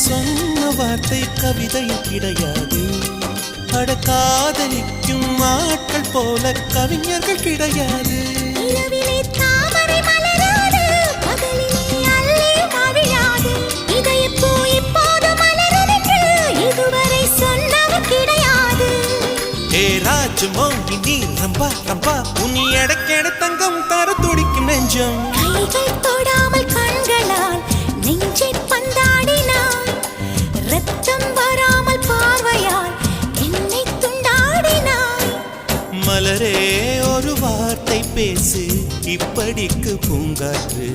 சொன்ன வார்த்தை கவிதையும் கிடையாது. அட காதலிக்கும் ஆட்கள் போல கவிஞர்கள் கிடையாது. ராஜமோகினி ரம்பா ரம்பா உன் எடக்கெட தங்கம் தர துடிக்கும் நெஞ்சம். கைகள் தொடாமல் கண்களால் நெஞ்சை பந்தாடினாய். ரத்தம் வராமல் பார்வையால் என்னை துண்டாடினாய். மலரே ஒரு வார்த்தை பேசு இப்படிக்கு பூங்காற்று.